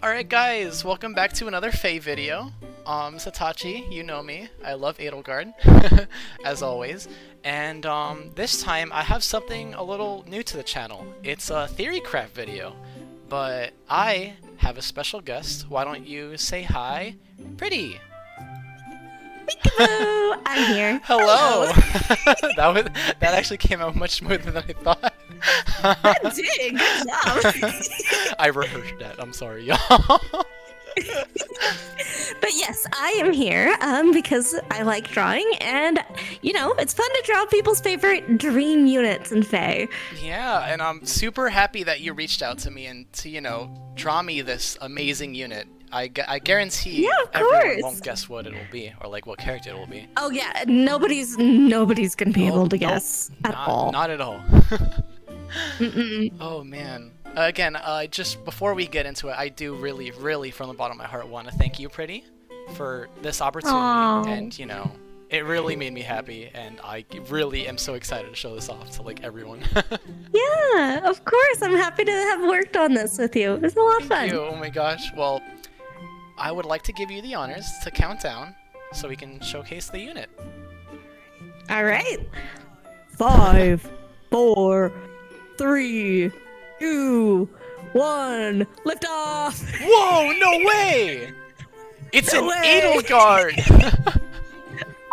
Alright guys, welcome back to another FEH video. Satachi, you know me. I love Edelgard, as always. And this time I have something a little new to the channel. It's a Theorycraft video. But I have a special guest. Why don't you say hi? Pretty! Hello, I'm here. Hello! that actually came out much smoother than I thought. That did, good job. I rehearsed that, I'm sorry, y'all. But yes, I am here because I like drawing, and you know, it's fun to draw people's favorite dream units in FEH. Yeah, and I'm super happy that you reached out to me and to, you know, draw me this amazing unit. I guarantee everyone won't guess what it'll be, or like what character it will be. Oh yeah, nobody's gonna be able to guess at all. Not at all. Oh man. Again, just before we get into it, I do really from the bottom of my heart want to thank you, Pretty, for this opportunity. Aww. And you know, it really made me happy, and I really am so excited to show this off to like everyone. Yeah, of course. I'm happy to have worked on this with you. It was a lot of fun. Thank you. Oh my gosh. Well, I would like to give you the honors to count down so we can showcase the unit. All right. 5, 4, 3, 2, 1. Lift off! Whoa! No way! It's No an way. Edelgard!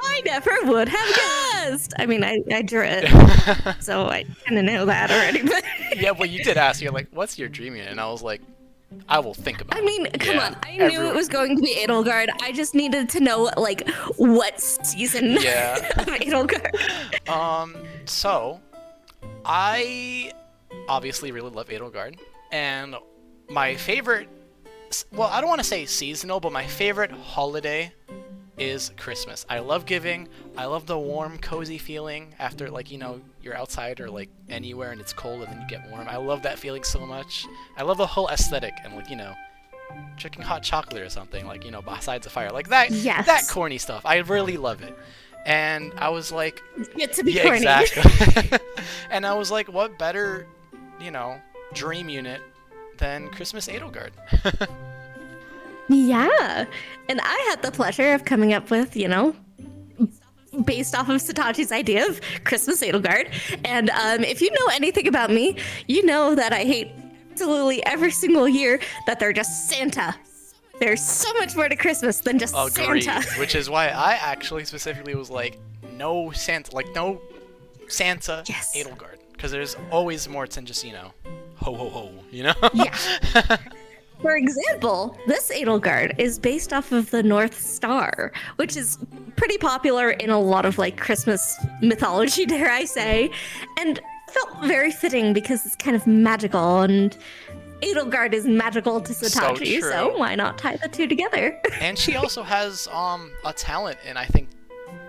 I never would have guessed. I mean, I drew it, so I kind of know that already. But Yeah, well, you did ask. You're like, "What's your dream unit?" And I was like, "I will think about it." I mean, come Yeah, on. I knew it was going to be Edelgard. I just needed to know, like, what season Yeah. of Edelgard. So, I obviously really love Edelgard, and my favorite, well, I don't want to say seasonal, but my favorite holiday is Christmas. I love giving. I love the warm, cozy feeling after, like, you know, you're outside or, like, anywhere and it's cold and then you get warm. I love that feeling so much. I love the whole aesthetic and, like, you know, drinking hot chocolate or something, like, you know, besides the fire. Like, that, Yes. that corny stuff. I really love it. And I was like... Get to be Yeah, corny. exactly. And I was like, what better, you know, dream unit than Christmas Edelgard? Yeah. And I had the pleasure of coming up with, you know, based off of Satachi's idea of Christmas Edelgard. And if you know anything about me, you know that I hate absolutely every single year that they're just Santa. There's so much more to Christmas than just Agreed. Santa. Which is why I actually specifically was like, no Santa, like, no Santa Yes. Edelgard. Because there's always more than just, you know, ho ho ho, you know? Yeah. For example, this Edelgard is based off of the North Star, which is pretty popular in a lot of like Christmas mythology, dare I say, and felt very fitting because it's kind of magical, and Edelgard is magical to Satachi, true. so why not tie the two together? And she also has a talent in, I think,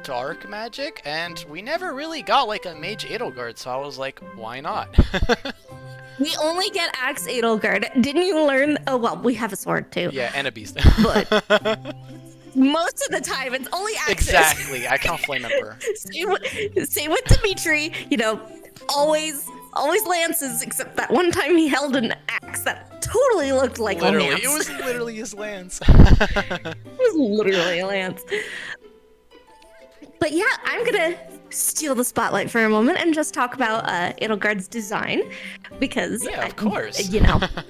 dark magic, and we never really got like a mage Edelgard, so I was like, why not? We only get Axe Edelgard. Didn't you learn? Oh, well, we have a sword too. Yeah, and a beast. But most of the time, it's only axes. Exactly, I count Flame Emperor. Same with Dimitri, you know, always lances, except that one time he held an axe that totally looked like Literally, a lance. it was literally his lance. It was literally a lance. But yeah, I'm gonna steal the spotlight for a moment and just talk about Edelgard's design, because Yeah, of course. you know. But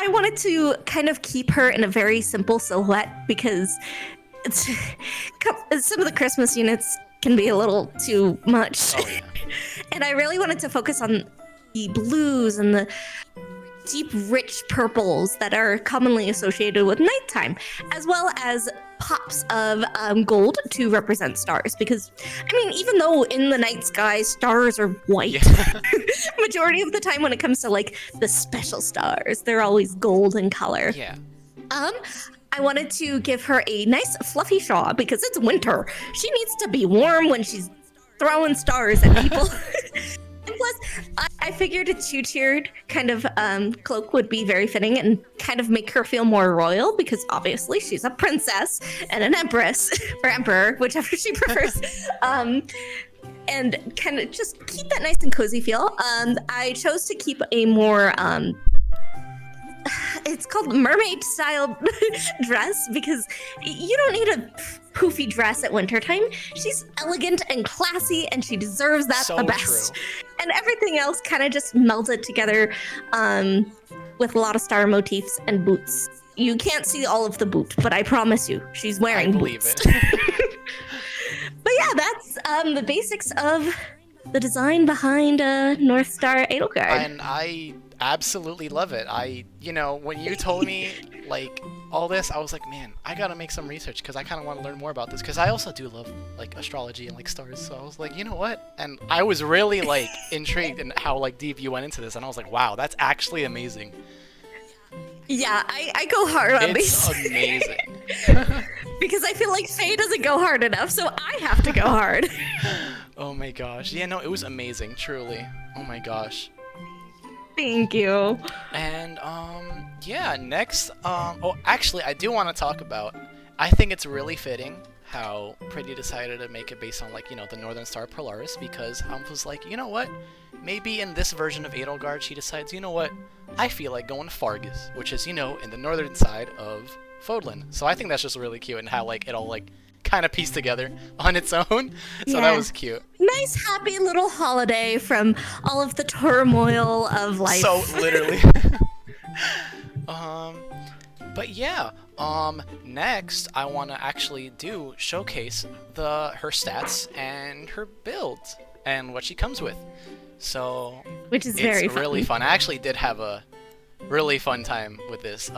I wanted to kind of keep her in a very simple silhouette because some of the Christmas units can be a little too much. Oh, yeah. And I really wanted to focus on the blues and the deep, rich purples that are commonly associated with nighttime, as well as pops of gold to represent stars. Because, I mean, even though in the night sky stars are white, Yeah. majority of the time when it comes to like the special stars, they're always gold in color. Yeah. I wanted to give her a nice fluffy shawl because it's winter. She needs to be warm when she's throwing stars at people. And plus, I figured a two-tiered kind of cloak would be very fitting and kind of make her feel more royal, because obviously she's a princess and an empress, or emperor, whichever she prefers. And kind of just keep that nice and cozy feel. I chose to keep a more it's called mermaid style dress because you don't need a poofy dress at wintertime. She's elegant and classy, and she deserves that So the best. true. And everything else kind of just melted together with a lot of star motifs and boots. You can't see all of the boot, but I promise you, she's wearing I believe boots. it. But yeah, that's the basics of the design behind North Star Edelgard. And I absolutely love it. When you told me, like, all this, I was like, man, I gotta make some research because I kind of want to learn more about this because I also do love, like, astrology and, like, stars. So I was like, you know what? And I was really, like, intrigued in how, like, deep you went into this. And I was like, wow, that's actually amazing. Yeah, I go hard on It's these. amazing. Because I feel like Faye doesn't go hard enough, so I have to go hard. Oh my gosh. Yeah, no, it was amazing, truly. Oh my gosh. Thank you. And, yeah, next, actually, I do want to talk about, I think it's really fitting how Pretty decided to make it based on, like, the Northern Star Polaris, because I was like, you know what? Maybe in this version of Edelgard, she decides, you know what? I feel like going to Fargus, which is, in the northern side of Fodlan. So I think that's just really cute and how, like, it all, like, kind of pieced together on its own. So that was cute. Nice, happy little holiday from all of the turmoil of life. So, literally. But yeah, next I want to actually showcase her stats and her build and what she comes with. So, which is very fun. Really fun. I actually did have a really fun time with this.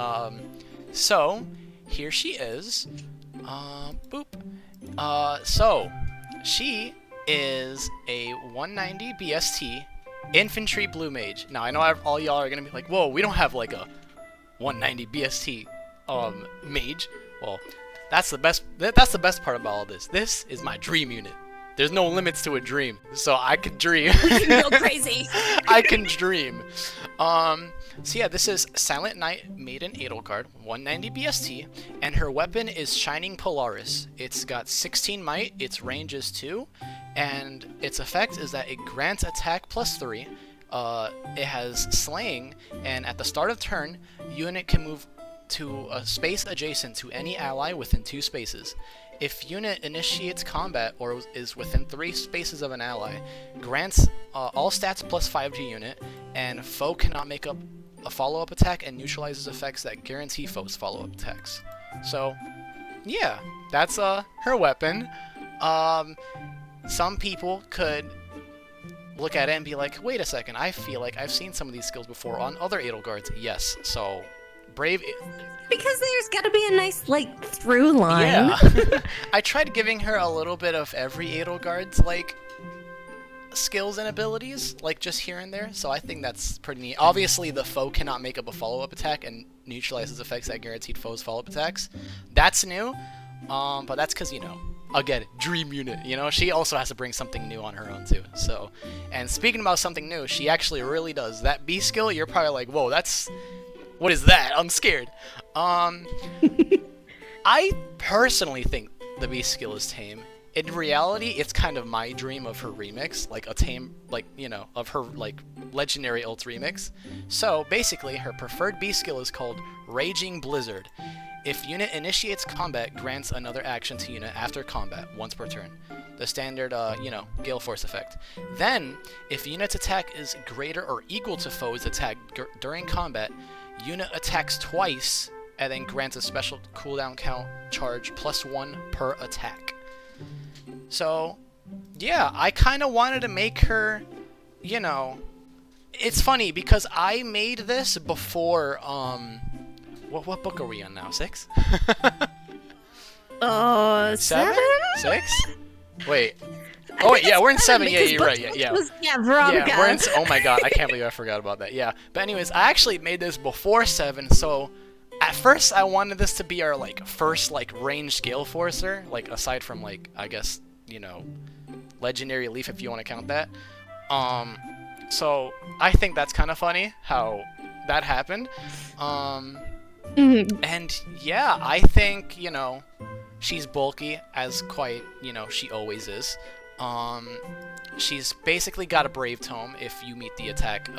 So here she is. Boop. So she is a 190 BST infantry blue mage. Now I know all y'all are gonna be like, whoa, we don't have like a 190 BST mage. Well, that's the best. That's the best part about all this. This is my dream unit. There's no limits to a dream, so I can dream. We can go crazy. I can dream. So yeah, this is Silent Knight Maiden Edelgard, 190 BST, and her weapon is Shining Polaris. It's got 16 might, its range is 2, and its effect is that it grants attack +3. It has slaying, and at the start of turn, unit can move to a space adjacent to any ally within 2 spaces. If unit initiates combat or is within 3 spaces of an ally, grants all stats +5 to unit, and foe cannot make up a follow-up attack and neutralizes effects that guarantee foes follow-up attacks. So, yeah, that's her weapon. Some people could look at it and be like, wait a second, I feel like I've seen some of these skills before on other Edelgards. Yes, so Brave... Because there's gotta be a nice, like, through line. Yeah. I tried giving her a little bit of every Edelgard's, like, skills and abilities, like, just here and there, so I think that's pretty neat. Obviously, the foe cannot make up a follow-up attack and neutralizes effects that guaranteed foes' follow-up attacks. That's new, but that's because, again, dream unit, she also has to bring something new on her own, too, so. And speaking about something new, she actually really does. That B skill, you're probably like, whoa, that's... What is that? I'm scared. I personally think the B skill is tame. In reality, it's kind of my dream of her remix, like a tame, like, of her, like, legendary ult remix. So, basically, her preferred B skill is called Raging Blizzard. If unit initiates combat, grants another action to unit after combat, once per turn. The standard, Gale Force effect. Then, if unit's attack is greater or equal to foe's attack during combat, unit attacks twice, and then grants a special cooldown count charge +1 per attack. So, yeah, I kind of wanted to make her, it's funny because I made this before, what book are we on now? 6? 7? 6? Wait. Oh wait, yeah, we're in 7. Yeah, you're right. Yeah. Yeah, Veronica. Yeah, we're in. Oh my god, I can't believe I forgot about that. Yeah, but anyways, I actually made this before 7, so at first I wanted this to be our first ranged Gale Forcer, aside from I guess Legendary Leaf if you want to count that. So I think that's kind of funny how that happened. And yeah, I think she's bulky as quite she always is. She's basically got a Brave Tome if you meet the attack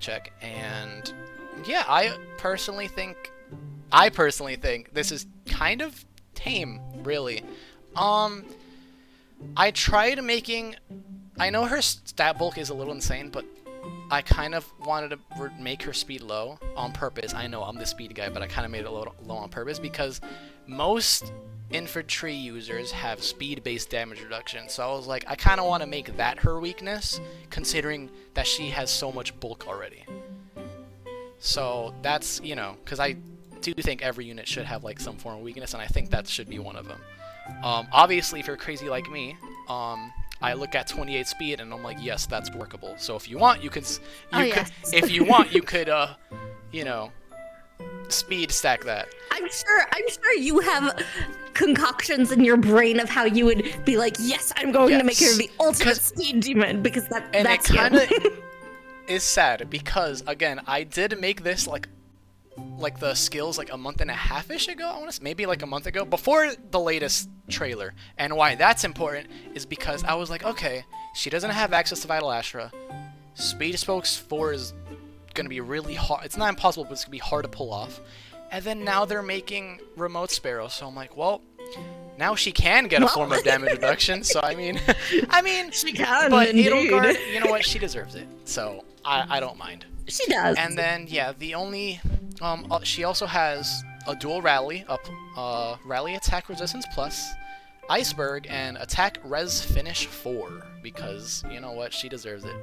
check, and yeah, I personally think this is kind of tame, really. Um, I tried making. I know her stat bulk is a little insane, but I kind of wanted to make her speed low on purpose. I know I'm the speed guy, but I kind of made it low on purpose because most infantry users have speed-based damage reduction. So I was like, I kind of want to make that her weakness, considering that she has so much bulk already. So that's, because I do think every unit should have like some form of weakness, and I think that should be one of them. Obviously, if you're crazy like me, I look at 28 speed and I'm like, yes, that's workable. So if you want, you could, if you want, you could, speed stack that. I'm sure you have concoctions in your brain of how you would be like, yes, I'm going to make her the ultimate speed demon, because that's it kind of is sad because, again, I did make this like the skills like a month and a half-ish ago, I want to say, maybe like a month ago, before the latest trailer. And why that's important is because I was like, okay, she doesn't have access to Vital Astra. Speed Spokes 4 is going to be really hard. It's not impossible, but it's going to be hard to pull off. And then now they're making Remote Sparrow, so I'm like, well, now she can get a form of damage reduction. So I mean, she can. But indeed. Edelgard, you know what? She deserves it. So I don't mind. She does. And then the only she also has a dual rally, rally attack resistance plus, iceberg, and attack res finish 4, because you know what, she deserves it.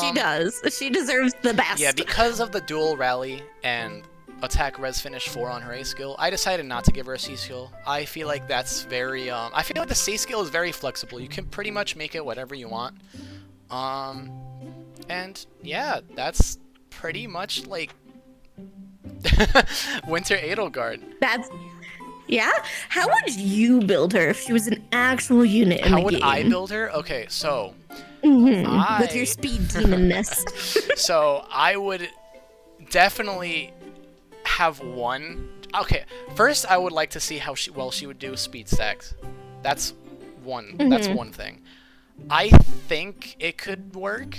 She does. She deserves the best. Yeah, because of the dual rally and attack res finish 4 on her A skill, I decided not to give her a C skill. I feel like that's very I feel like the C skill is very flexible. You can pretty much make it whatever you want. And yeah, that's pretty much like Winter Edelgard. Yeah? How would you build her if she was an actual unit in the game? How would I build her? Okay, so with your speed demonness. So I would definitely have one. Okay, first I would like to see how she would do speed stacks. That's one. That's one thing. I think it could work.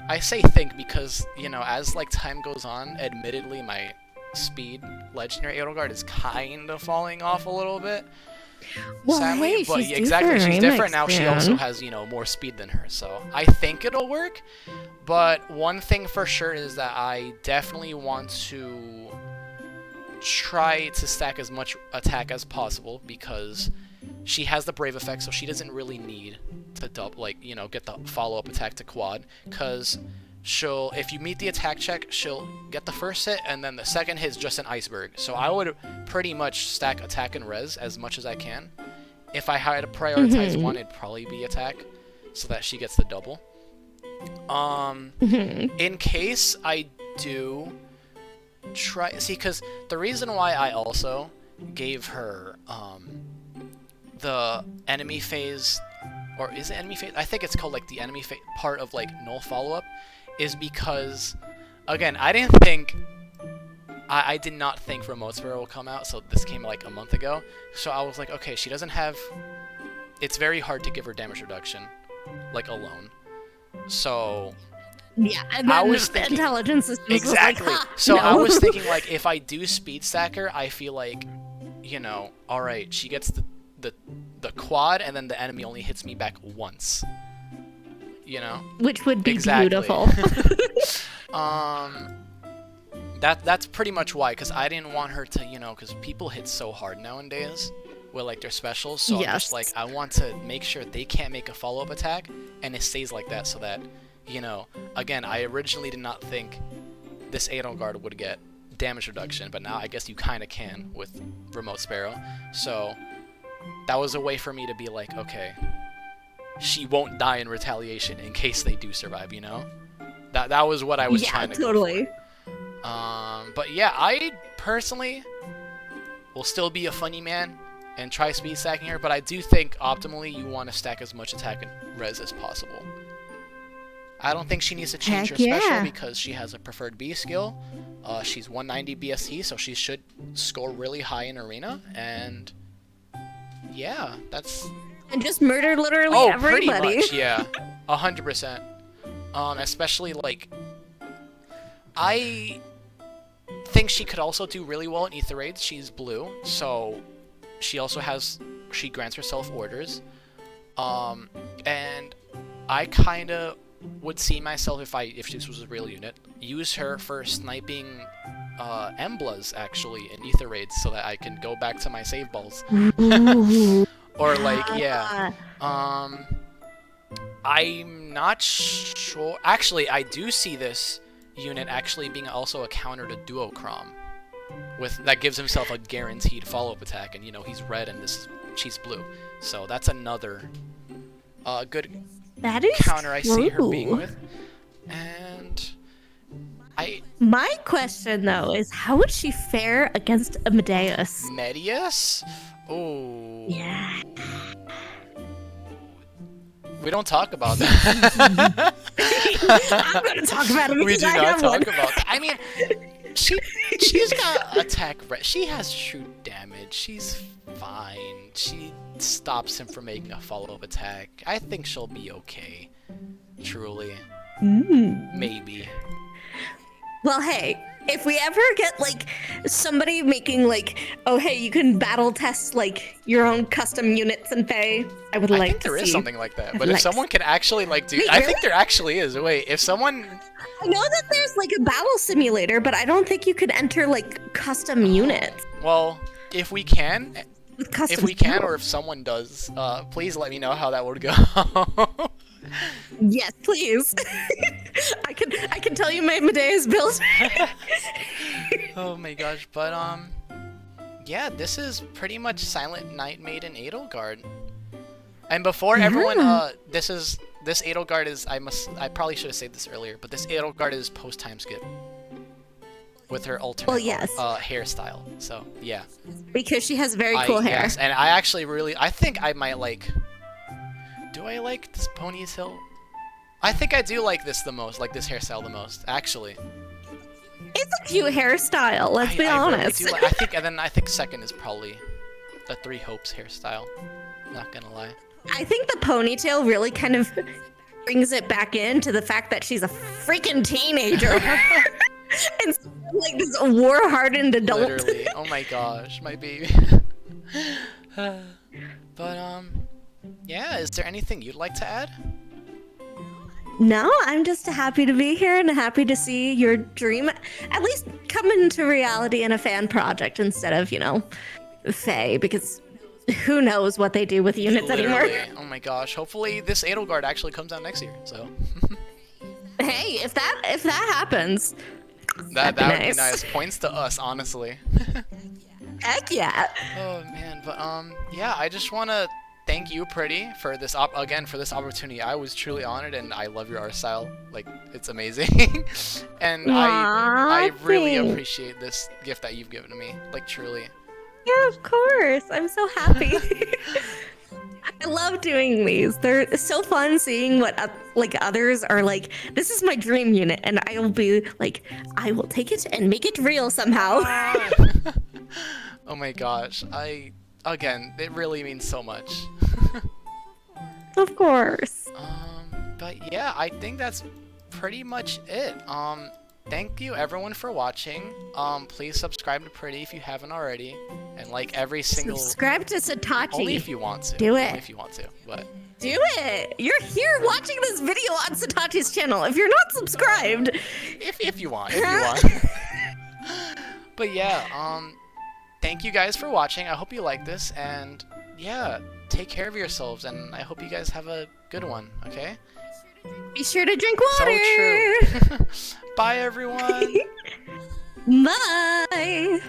I say think because, as like time goes on, admittedly my speed legendary Edelgard is kind of falling off a little bit. Well, sadly, hey, but she's exactly, she's different now. She also has, more speed than her, so I think it'll work. But one thing for sure is that I definitely want to try to stack as much attack as possible, because she has the brave effect, so she doesn't really need to get the follow-up attack to quad, because if you meet the attack check, she'll get the first hit, and then the second hit is just an iceberg. So I would pretty much stack attack and res as much as I can. If I had to prioritize one, it'd probably be attack, so that she gets the double. In case I do because the reason why I also gave her the enemy phase, or is it enemy phase? I think it's called like the enemy phase part of like null follow-up, is because, again, I did not think Remote Sparrow will come out, so this came like a month ago. So I was like, okay, she doesn't have, it's very hard to give her damage reduction, like, alone. So yeah, and then I was thinking, intelligence systems exactly. Was like, so no. I was thinking, like, if I do speed stack her, I feel like, all right, she gets the quad, and then the enemy only hits me back once. Which would be exactly. beautiful. That's pretty much why, because I didn't want her to, because people hit so hard nowadays with like their specials, so I'm just like, I want to make sure they can't make a follow-up attack, and it stays like that, so that, again, I originally did not think this Edelgard would get damage reduction, but now I guess you kind of can with Remote Sparrow, so that was a way for me to be like, okay, she won't die in retaliation in case they do survive, That was what I was trying to totally. go for. But yeah, I personally will still be a funny man and try speed stacking her, but I do think optimally you want to stack as much attack and res as possible. I don't think she needs to change her special because she has a preferred B skill. She's 190 BST, so she should score really high in arena, and yeah, that's... And just murder literally everybody. Pretty much, yeah. 100%. Especially, like... I think she could also do really well in ether raids. She's blue, so she also she grants herself orders. And I kind of would see myself, if this was a real unit, use her for sniping Emblas actually in ether raids so that I can go back to my save balls. Or like, yeah. I'm not sure. Actually, I do see this unit actually being also a counter to Duocrom. That gives himself a guaranteed follow-up attack, and you know he's red and she's blue. So that's another good counter I see her being with. And my question though is, how would she fare against Amadeus? Medius? Oh. Yeah. We don't talk about that. I'm gonna talk about it. We do not talk about that. I mean, she's got attack. She has true damage. She's fine. She stops him from making a follow-up attack. I think she'll be okay. Truly. Maybe. Well, hey, if we ever get like somebody making like, oh hey, you can battle test like your own custom units in FEH, I would like to see. I think there is something like that. But if someone can actually like do, I think there actually is. Wait, if someone. I know that there's like a battle simulator, but I don't think you could enter like custom units. Well, if we can, or if someone does, please let me know how that would go. Yes, please. I can tell you my Amadeus build. Oh my gosh, but yeah, this is pretty much Silent Night Maiden Edelgard. And before everyone, this Edelgard is, I probably should have said this earlier, but this Edelgard is post time skip with her alternate hairstyle. So yeah, because she has very cool hair. Yes, and I actually I think I might like. Do I like this ponytail? I think I do like this the most, like this hairstyle the most, actually. It's a cute hairstyle, let's be honest. Really I think second is probably the Three Hopes hairstyle. Not gonna lie. I think the ponytail really kind of brings it back into the fact that she's a freaking teenager. And like this war-hardened adult. Literally. Oh my gosh, my baby. But yeah, is there anything you'd like to add? No, I'm just happy to be here and happy to see your dream at least come into reality in a fan project instead of, you know, FEH, because who knows what they do with units anymore. Oh my gosh, hopefully this Edelgard actually comes out next year, so. Hey, if that happens, that would be nice. Points to us, honestly. Heck yeah. Oh man, but yeah, I just want to thank you, Pretty, for this for this opportunity. I was truly honored, and I love your art style. Like, it's amazing. And I really appreciate this gift that you've given to me. Like, truly. Yeah, of course. I'm so happy. I love doing these. They're so fun seeing what others are like. This is my dream unit, and I will be like, I will take it and make it real somehow. Oh my gosh. Again, it really means so much. Of course. But yeah, I think that's pretty much it. Thank you everyone for watching. Please subscribe to Pretty if you haven't already, and like every single. Subscribe to Satachi. Only if you want to. Do it. Only if you want to, but. Do it. You're here watching this video on Satachi's channel. If you're not subscribed. If you want. But yeah. Thank you guys for watching. I hope you like this, and yeah, take care of yourselves, and I hope you guys have a good one, okay? Be sure to drink water! So true. Bye, everyone! Bye!